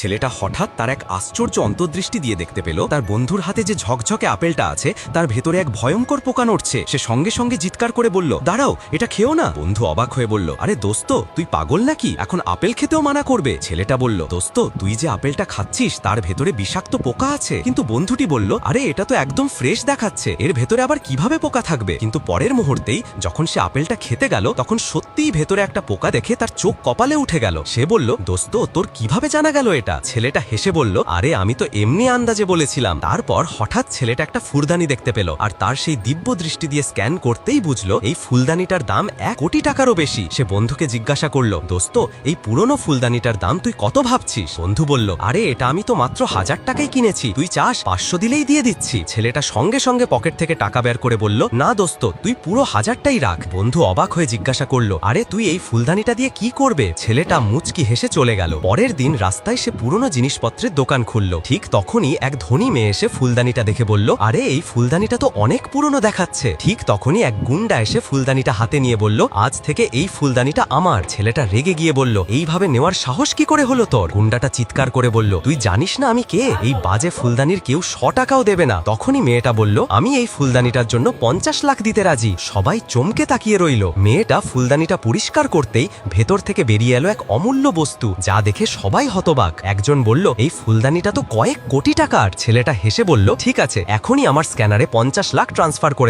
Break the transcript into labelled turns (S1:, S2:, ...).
S1: ছেলেটা হঠাৎ তার এক আশ্চর্য অন্তর্দৃষ্টি দিয়ে দেখতে পেল তার বন্ধুর হাতে যে ঝকঝকে আপেলটা আছে তার ভেতরে এক ভয়ঙ্কর পোকা নড়ছে। সে সঙ্গে সঙ্গে চিৎকার করে বলল, দাঁড়াও, এটা খেও না। বন্ধু অবাক হয়ে বলল, আরে দোস্ত, তুই পাগল নাকি? এখন আপেল খেতেও মানা করবে? ছেলেটা বলল, দোস্ত, তুই যে আপেলটা খাচ্ছিস তার ভেতরে বিষাক্ত পোকা আছে। কিন্তু বন্ধুটি বলল, আরে এটা তো একদম ফ্রেশ দেখাচ্ছে, এর ভেতরে আবার কিভাবে পোকা থাকবে? কিন্তু পরের মুহূর্তেই যখন সে আপেলটা খেতে গেল তখন সত্যিই ভেতরে একটা পোকা দেখে তার চোখ কপালে উঠে গেল। সে বলল, দোস্ত, তোর কিভাবে জানা গেল এটা? ছেলেটা হেসে বলল, আরে আমি তো এমনি আন্দাজে বলেছিলাম। তারপর হঠাৎ ছেলেটা একটা ফুলদানি দেখতে পেল, আর তার সেই দিব্য দৃষ্টি দিয়ে স্ক্যান করতেই বুঝলো এই ফুলদানিটার দাম 1 কোটি টাকারও বেশি। সে বন্ধুকে জিজ্ঞাসা করল, দোস্ত, এই পুরনো ফুলদানিটার দাম তুই কত ভাবছিস? বন্ধু বলল, আরে এটা আমি তো মাত্র 1000 টাকায় কিনেছি, তুই চাস 500 দিলেই দিয়ে দিচ্ছি। ছেলেটা সঙ্গে সঙ্গে পকেট থেকে টাকা বের করে বলল, না দোস্ত, তুই পুরো 1000টাই রাখ। বন্ধু অবাক হয়ে জিজ্ঞাসা করল, আরে তুই এই ফুলদানিটা দিয়ে কি করবে? ছেলেটা মুচকি হেসে চলে গেল। পরের দিন রাস্তায় সে পুরনো জিনিসপত্রের দোকান খুলল। ঠিক তখনই এক ধনী মেয়ে এসে ফুলদানিটা দেখে বলল, আরে এই ফুলদানিটা তো অনেক পুরনো দেখাচ্ছে। ঠিক তখনই এক গুন্ডা এসে ফুলদানিটা হাতে নিয়ে বলল, আজ থেকে এই ফুলদানিটা আমার। ছেলেটা রেগে গিয়ে বলল, এইভাবে নেওয়ার সাহস কি করে হলো তোর? গুন্ডাটা চিৎকার করে বলল, তুই জানিস না আমি কে? এই বাজে ফুলদানির কেউ 100 টাকাও দেবে না। তখনই মেয়েটা বলল, আমি এই ফুলদানিটার জন্য 50 লাখ দিতে রাজি। সবাই চমকে তাকিয়ে রইল। মেয়েটা ফুলদানিটা পরিষ্কার করতেই ভেতর থেকে বেরিয়ে এলো এক অমূল্য বস্তু, যা দেখে সবাই হতবাক। একজন বলল, এই ফুলদানিটা তো কয়েক কোটি টাকার। ছেলেটা হেসে বলল, ঠিক আছে, এখনই আমার স্ক্যানারে 50 লাখ ট্রান্সফার করে